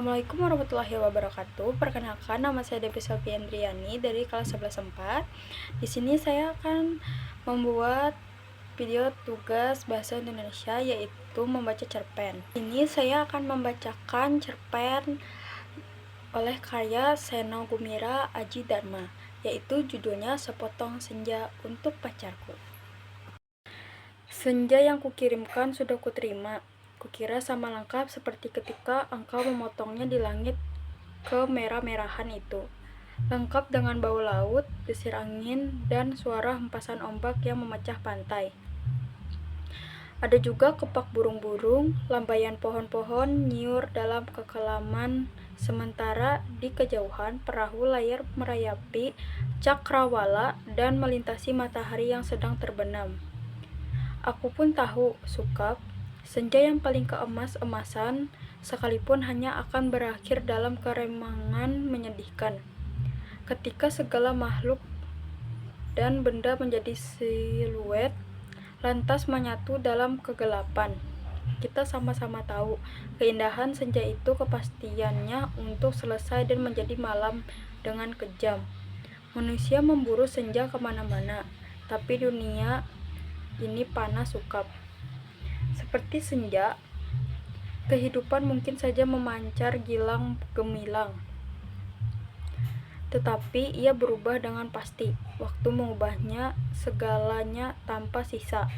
Assalamualaikum warahmatullahi wabarakatuh. Perkenalkan, nama saya Devi Selvi Andriani dari kelas 11 4. Di sini saya akan membuat video tugas bahasa Indonesia, yaitu membaca cerpen. Ini saya akan membacakan cerpen oleh karya Seno Gumira Aji Dharma, yaitu judulnya Sepotong Senja untuk Pacarku. Senja yang kukirimkan sudah kuterima. Kukira sama lengkap seperti ketika engkau memotongnya di langit kemerah-merahan itu. Lengkap dengan bau laut, desir angin, dan suara hempasan ombak yang memecah pantai. Ada juga kepak burung-burung, lambaian pohon-pohon nyiur dalam kekelaman, sementara di kejauhan perahu layar merayapi cakrawala dan melintasi matahari yang sedang terbenam. Aku pun tahu, Sukap, senja yang paling keemas-emasan sekalipun hanya akan berakhir dalam keremangan menyedihkan. Ketika segala makhluk dan benda menjadi siluet, lantas menyatu dalam kegelapan. Kita sama-sama tahu, keindahan senja itu kepastiannya untuk selesai dan menjadi malam dengan kejam. Manusia memburu senja kemana-mana, tapi dunia ini panas, Sukap. Seperti senja, kehidupan mungkin saja memancar gilang gemilang, tetapi ia berubah dengan pasti. Waktu mengubahnya segalanya tanpa sisa,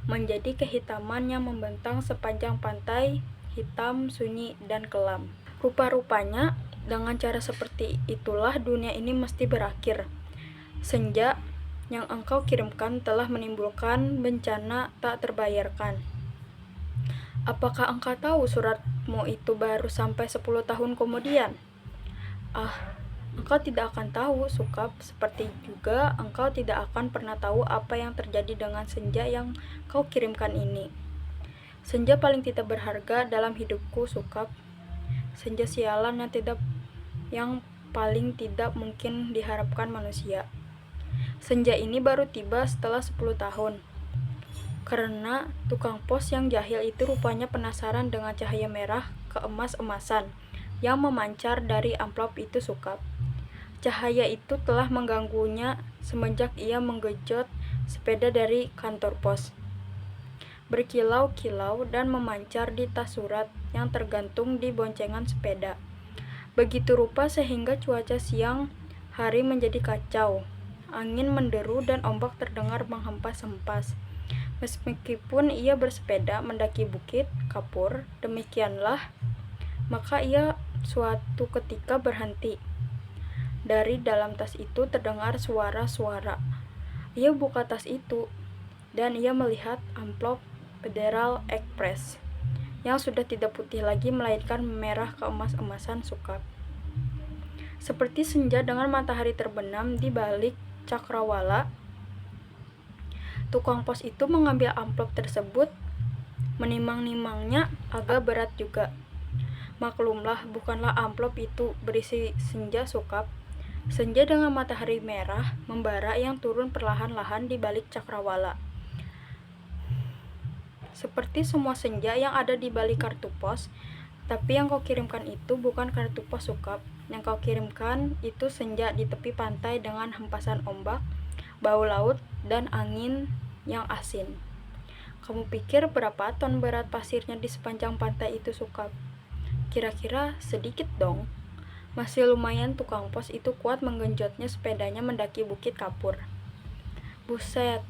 menjadi kehitaman yang membentang sepanjang pantai, hitam, sunyi, dan kelam. Rupa-rupanya, dengan cara seperti itulah dunia ini mesti berakhir. Senja yang engkau kirimkan telah menimbulkan bencana tak terbayarkan. Apakah engkau tahu suratmu itu baru sampai 10 tahun kemudian? Engkau tidak akan tahu, Sukap, seperti juga engkau tidak akan pernah tahu apa yang terjadi dengan senja yang kau kirimkan ini. Senja paling tidak berharga dalam hidupku, Sukap. Senja sialan yang paling tidak mungkin diharapkan manusia. Senja ini baru tiba setelah 10 tahun. Karena tukang pos yang jahil itu rupanya penasaran dengan cahaya merah keemas-emasan yang memancar dari amplop itu, Sukap. Cahaya itu telah mengganggunya semenjak ia menggejot sepeda dari kantor pos. Berkilau-kilau dan memancar di tas surat yang tergantung di boncengan sepeda. Begitu rupa sehingga cuaca siang hari menjadi kacau. Angin menderu dan ombak terdengar menghempas-hempas. Meskipun ia bersepeda mendaki bukit kapur, demikianlah, maka ia suatu ketika berhenti. Dari dalam tas itu terdengar suara-suara. Ia buka tas itu, dan ia melihat amplop Federal Express, yang sudah tidak putih lagi melainkan merah keemas-emasan, Sukap. Seperti senja dengan matahari terbenam di balik cakrawala, tukang pos itu mengambil amplop tersebut, menimang-nimangnya agak berat juga. Maklumlah, bukanlah amplop itu berisi senja, Sukap. Senja dengan matahari merah membara yang turun perlahan-lahan di balik cakrawala. Seperti semua senja yang ada di balik kartu pos, tapi yang kau kirimkan itu bukan kartu pos, Sukap. Yang kau kirimkan itu senja di tepi pantai dengan hempasan ombak, bau laut, dan angin yang asin. Kamu pikir berapa ton berat pasirnya di sepanjang pantai itu, Sukap? Kira-kira sedikit dong. Masih lumayan tukang pos itu kuat menggenjotnya sepedanya mendaki bukit kapur. Buset,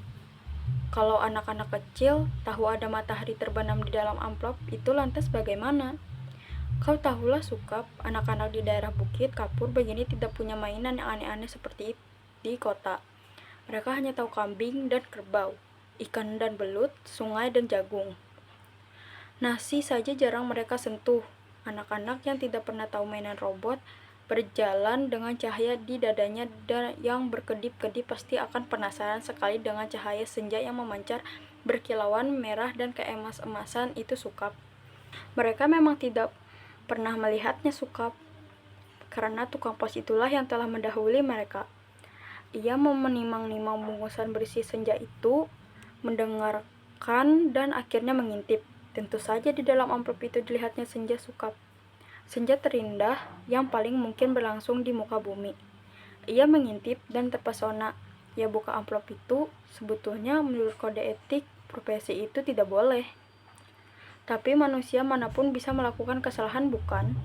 kalau anak-anak kecil tahu ada matahari terbenam di dalam amplop itu lantas bagaimana? Kau tahulah, Sukap, anak-anak di daerah bukit kapur begini tidak punya mainan yang aneh-aneh seperti di kota. Mereka hanya tahu kambing dan kerbau, ikan dan belut, sungai dan jagung. Nasi saja jarang mereka sentuh. Anak-anak yang tidak pernah tahu mainan robot berjalan dengan cahaya di dadanya dan yang berkedip-kedip pasti akan penasaran sekali dengan cahaya senja yang memancar berkilauan merah dan keemas-emasan itu, Sukap. Mereka memang tidak pernah melihatnya, Sukap, karena tukang pos itulah yang telah mendahului mereka. Ia menimang-nimang bungkusan berisi senja itu, mendengarkan, dan akhirnya mengintip. Tentu saja di dalam amplop itu dilihatnya senja, Sukap. Senja terindah yang paling mungkin berlangsung di muka bumi. Ia mengintip dan terpesona. Ia buka amplop itu, sebetulnya menurut kode etik, profesi itu tidak boleh. Tapi manusia manapun bisa melakukan kesalahan, bukan?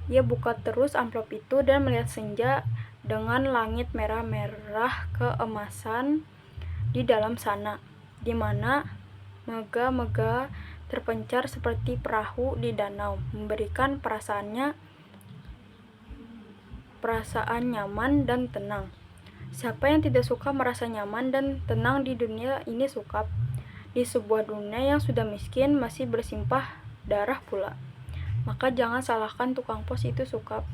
Ia buka terus amplop itu dan melihat senja dengan langit merah-merah keemasan di dalam sana, di mana mega-mega terpencar seperti perahu di danau, memberikan perasaan nyaman dan tenang. Siapa yang tidak suka merasa nyaman dan tenang di dunia ini, Sukap? Di sebuah dunia yang sudah miskin, masih bersimpah darah pula. Maka jangan salahkan tukang pos itu, Sukap.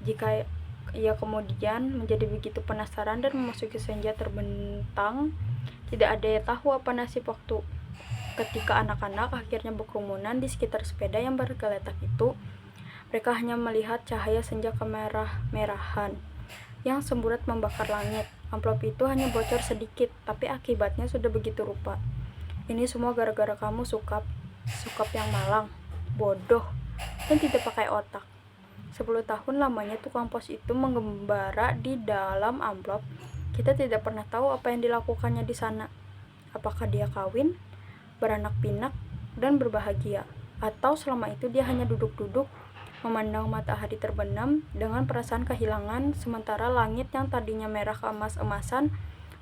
Jika ia kemudian menjadi begitu penasaran dan memasuki senja terbentang, tidak ada yang tahu apa nasib waktu. Ketika anak-anak akhirnya berkerumunan di sekitar sepeda yang bergeletak itu, mereka hanya melihat cahaya senja kemerah-merahan yang semburat membakar langit. Amplop itu hanya bocor sedikit, tapi akibatnya sudah begitu rupa. Ini semua gara-gara kamu, Sukap. Sukap yang malang, bodoh, dan tidak pakai otak. 10 tahun lamanya tukang pos itu menggembara di dalam amplop. Kita tidak pernah tahu apa yang dilakukannya di sana. Apakah dia kawin, beranak pinak, dan berbahagia, atau selama itu dia hanya duduk-duduk memandang matahari terbenam dengan perasaan kehilangan, sementara langit yang tadinya merah keemas-emasan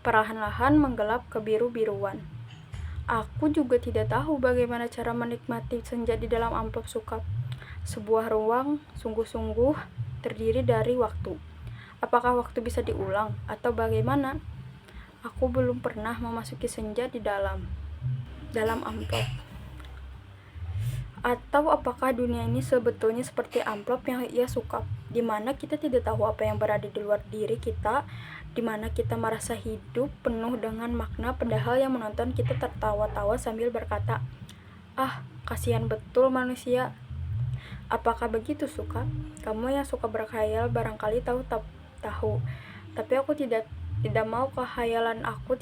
perlahan-lahan menggelap ke biru-biruan. Aku juga tidak tahu bagaimana cara menikmati senja di dalam amplop, Sukap. Sebuah ruang sungguh-sungguh terdiri dari waktu. Apakah waktu bisa diulang atau bagaimana? Aku belum pernah memasuki senja di dalam amplop. Atau apakah dunia ini sebetulnya seperti amplop yang ia Sukap, di mana kita tidak tahu apa yang berada di luar diri kita, di mana kita merasa hidup penuh dengan makna, padahal yang menonton kita tertawa-tawa sambil berkata, "Ah, kasihan betul manusia." Apakah begitu, Sukap? Kamu yang suka berkhayal barangkali tahu, tapi aku tidak mau kehayalan aku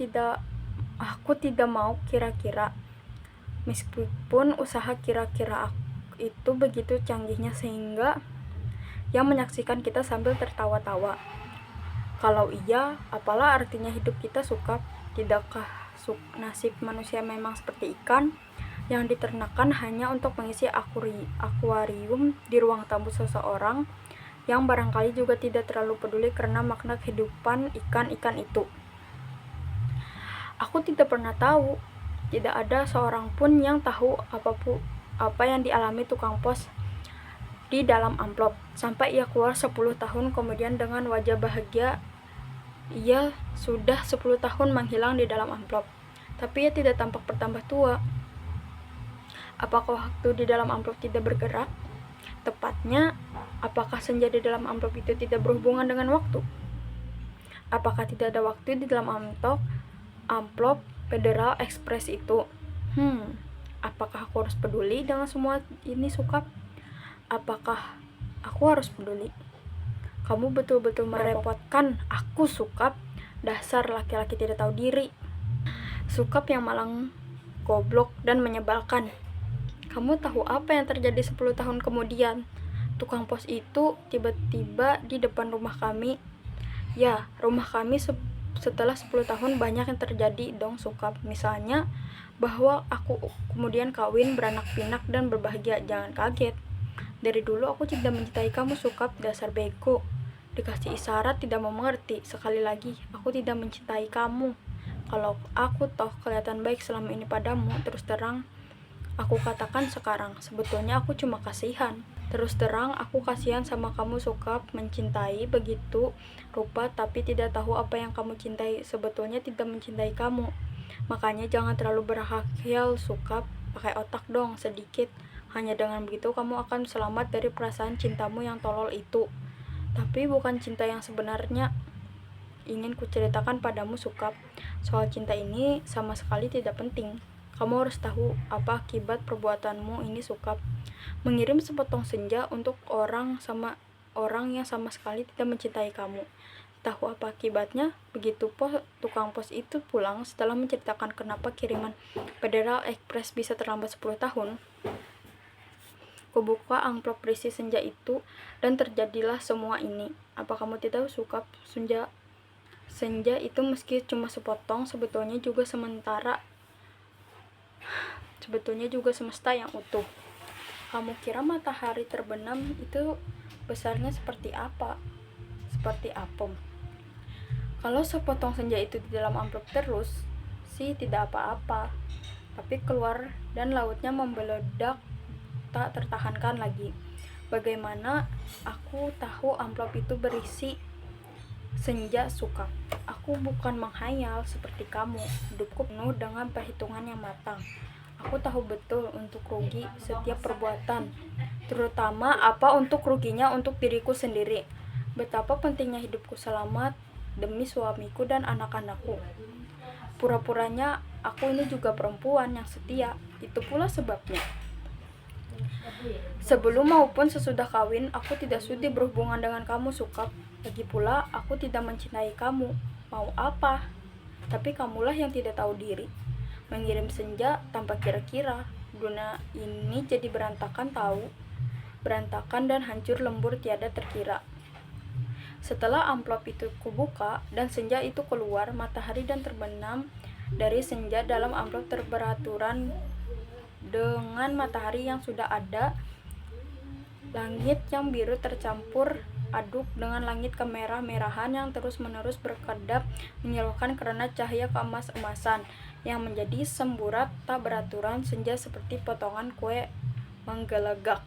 tidak mau kira-kira. Meskipun usaha kira-kira itu begitu canggihnya sehingga yang menyaksikan kita sambil tertawa-tawa. Kalau iya, apalah artinya hidup kita, Sukap? Tidakkah nasib manusia memang seperti ikan yang diternakan hanya untuk mengisi akuarium di ruang tamu seseorang yang barangkali juga tidak terlalu peduli karena makna kehidupan ikan-ikan itu? Aku tidak pernah tahu. Tidak ada seorang pun yang tahu apa yang dialami tukang pos di dalam amplop, sampai ia keluar 10 tahun kemudian dengan wajah bahagia. Ia sudah 10 tahun menghilang di dalam amplop, tapi ia tidak tampak bertambah tua. Apakah waktu di dalam amplop tidak bergerak? Tepatnya, apakah senja di dalam amplop itu tidak berhubungan dengan waktu? Apakah tidak ada waktu di dalam amplop Federal Express itu? Apakah aku harus peduli dengan semua ini, Sukap? Apakah aku harus peduli? Kamu betul-betul merepotkan aku, Sukap. Dasar laki-laki tidak tahu diri. Sukap yang malang, goblok, dan menyebalkan. Kamu tahu apa yang terjadi 10 tahun kemudian? Tukang pos itu tiba-tiba di depan rumah kami. Ya, rumah kami setelah 10 tahun banyak yang terjadi dong, Sukap. Misalnya bahwa aku kemudian kawin, beranak pinak, dan berbahagia. Jangan kaget. Dari dulu aku tidak mencintai kamu, Sukap. Dasar bego. Dikasih isyarat tidak mau mengerti. Sekali lagi, aku tidak mencintai kamu. Kalau aku toh kelihatan baik selama ini padamu, terus terang aku katakan sekarang, sebetulnya aku cuma kasihan. Terus terang aku kasihan sama kamu, Sukap. Mencintai begitu rupa tapi tidak tahu apa yang kamu cintai, sebetulnya tidak mencintai kamu. Makanya jangan terlalu berkhayal, Sukap. Pakai otak dong sedikit. Hanya dengan begitu kamu akan selamat dari perasaan cintamu yang tolol itu. Tapi bukan cinta yang sebenarnya ingin kuceritakan padamu, Sukap. Soal cinta ini sama sekali tidak penting. Kamu harus tahu apa akibat perbuatanmu ini, Sukap. Mengirim sepotong senja untuk orang yang sama sekali tidak mencintai kamu. Tahu apa akibatnya? Begitu tukang pos itu pulang setelah menceritakan kenapa kiriman Federal Express bisa terlambat 10 tahun. Kubuka amplop berisi senja itu dan terjadilah semua ini. Apa kamu tidak suka senja? Senja itu meski cuma sepotong, sebetulnya juga semesta yang utuh. Kamu kira matahari terbenam itu besarnya seperti apa? Seperti atom. Kalau sepotong senja itu di dalam amplop terus, sih tidak apa-apa. Tapi keluar dan lautnya membeledak tak tertahankan lagi. Bagaimana aku tahu amplop itu berisi senja suka? Aku bukan menghayal seperti kamu. Hidupku penuh dengan perhitungan yang matang. Aku tahu betul untuk rugi setiap perbuatan, terutama apa untuk ruginya untuk diriku sendiri. Betapa pentingnya hidupku selamat demi suamiku dan anak-anakku. Pura-puranya aku ini juga perempuan yang setia. Itu pula sebabnya. Sebelum maupun sesudah kawin, aku tidak sudi berhubungan dengan kamu, Sukap. Lagi pula, aku tidak mencintai kamu. Mau apa? Tapi kamulah yang tidak tahu diri. Mengirim senja tanpa kira-kira. Dunia ini jadi berantakan tahu. Berantakan dan hancur lembur tiada terkira. Setelah amplop itu kubuka dan senja itu keluar, matahari dan terbenam dari senja dalam amplop beraturan dengan matahari yang sudah ada. Langit yang biru tercampur aduk dengan langit kemerah-merahan yang terus-menerus berkedap menyilaukan karena cahaya keemas-emasan yang menjadi semburat tak beraturan senja seperti potongan kue menggelegak.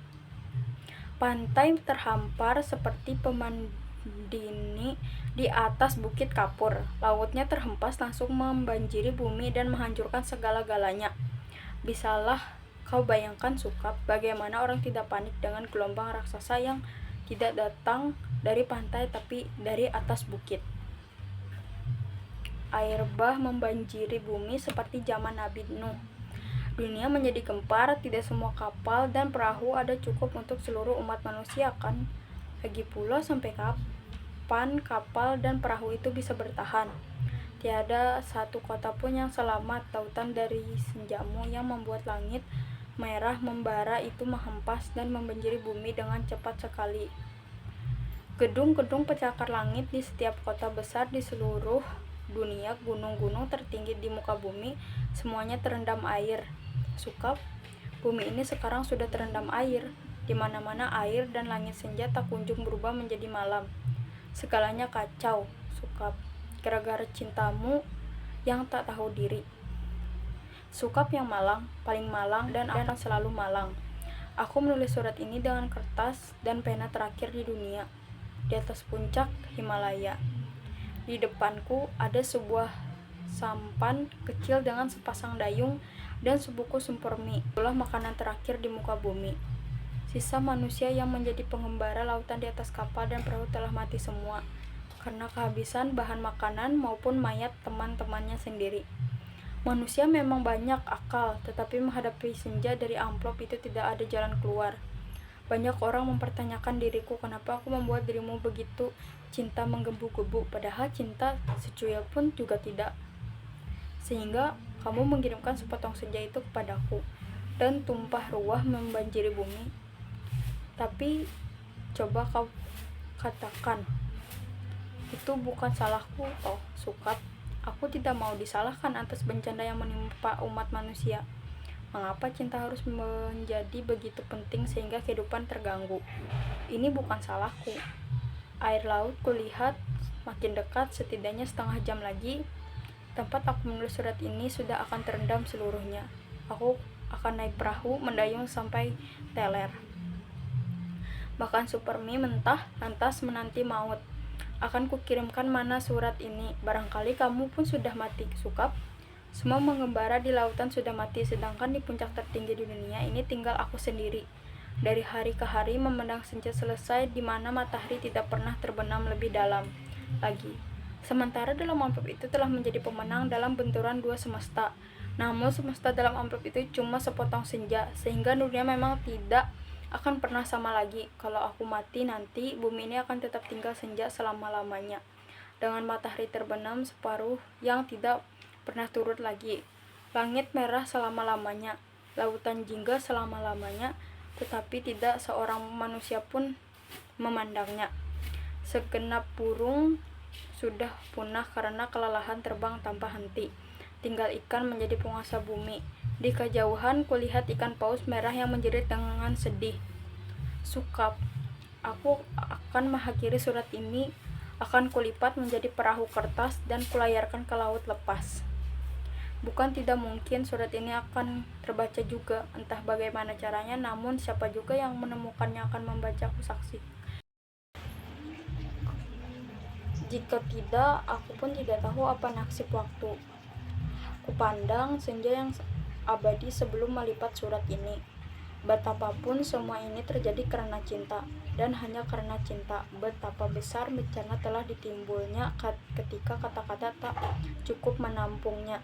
Pantai terhampar seperti pemandini di atas bukit kapur. Lautnya terhempas langsung membanjiri bumi dan menghancurkan segala-galanya. Bisalah kau bayangkan, Sukap, bagaimana orang tidak panik dengan gelombang raksasa yang tidak datang dari pantai tapi dari atas bukit. Air bah membanjiri bumi seperti zaman Nabi Nuh. Dunia menjadi gempar, tidak semua kapal dan perahu ada cukup untuk seluruh umat manusia kan? Lagi pula sampai kapan kapal dan perahu itu bisa bertahan? Tiada satu kota pun yang selamat. Lautan dari senjamu yang membuat langit merah membara itu menghempas dan membanjiri bumi dengan cepat sekali. Gedung-gedung pencakar langit di setiap kota besar di seluruh dunia, gunung-gunung tertinggi di muka bumi, semuanya terendam air. Sukap, bumi ini sekarang sudah terendam air. Di mana-mana air dan langit senja tak kunjung berubah menjadi malam. Segalanya kacau, Sukap, gara-gara cintamu yang tak tahu diri. Sukap yang malang, paling malang dan akan selalu malang. Aku menulis surat ini dengan kertas dan pena terakhir di dunia, di atas puncak Himalaya. Di depanku ada sebuah sampan kecil dengan sepasang dayung dan sebuku sumpur mie. Itulah makanan terakhir di muka bumi. Sisa manusia yang menjadi pengembara lautan di atas kapal dan perahu telah mati semua karena kehabisan bahan makanan maupun mayat teman-temannya sendiri. Manusia memang banyak akal, tetapi menghadapi senja dari amplop itu tidak ada jalan keluar. Banyak orang mempertanyakan diriku, kenapa aku membuat dirimu begitu cinta menggebu-gebu, padahal cinta secuil pun juga tidak. Sehingga kamu mengirimkan sepotong senja itu kepadaku, dan tumpah ruah membanjiri bumi. Tapi coba kau katakan, itu bukan salahku toh, Sukap. Aku tidak mau disalahkan atas bencana yang menimpa umat manusia. Mengapa cinta harus menjadi begitu penting sehingga kehidupan terganggu? Ini bukan salahku. Air laut kulihat makin dekat, setidaknya setengah jam lagi tempat aku menulis surat ini sudah akan terendam seluruhnya. Aku akan naik perahu mendayung sampai teler. Bahkan supermi mentah lantas menanti maut. Akan kukirimkan mana surat ini. Barangkali kamu pun sudah mati, Sukap. Semua mengembara di lautan sudah mati, sedangkan di puncak tertinggi di dunia ini tinggal aku sendiri. Dari hari ke hari memandang senja selesai, di mana matahari tidak pernah terbenam lebih dalam lagi. Sementara dalam amplop itu telah menjadi pemenang dalam benturan dua semesta. Namun semesta dalam amplop itu cuma sepotong senja, sehingga dunia memang tidak akan pernah sama lagi. Kalau aku mati nanti, bumi ini akan tetap tinggal senja selama-lamanya, dengan matahari terbenam separuh yang tidak pernah turut lagi, langit merah selama-lamanya, lautan jingga selama-lamanya, tetapi tidak seorang manusia pun memandangnya. Segenap burung sudah punah karena kelelahan terbang tanpa henti. Tinggal ikan menjadi penguasa bumi. Di kejauhan kulihat ikan paus merah yang menjerit dengan sedih. Sukap, aku akan mengakhiri surat ini, akan kulipat menjadi perahu kertas dan kulayarkan ke laut lepas. Bukan tidak mungkin surat ini akan terbaca juga, entah bagaimana caranya, namun siapa juga yang menemukannya akan membacaku saksi. Jika tidak, aku pun tidak tahu apa nasib waktu. Kupandang senja yang abadi sebelum melipat surat ini. Betapapun semua ini terjadi karena cinta, dan hanya karena cinta. Betapa besar bencana telah ditimbulnya ketika kata-kata tak cukup menampungnya.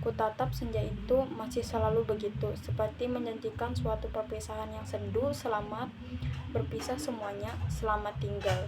Kutatap senja itu masih selalu begitu, seperti menjanjikan suatu perpisahan yang sendu. Selamat berpisah semuanya, selamat tinggal.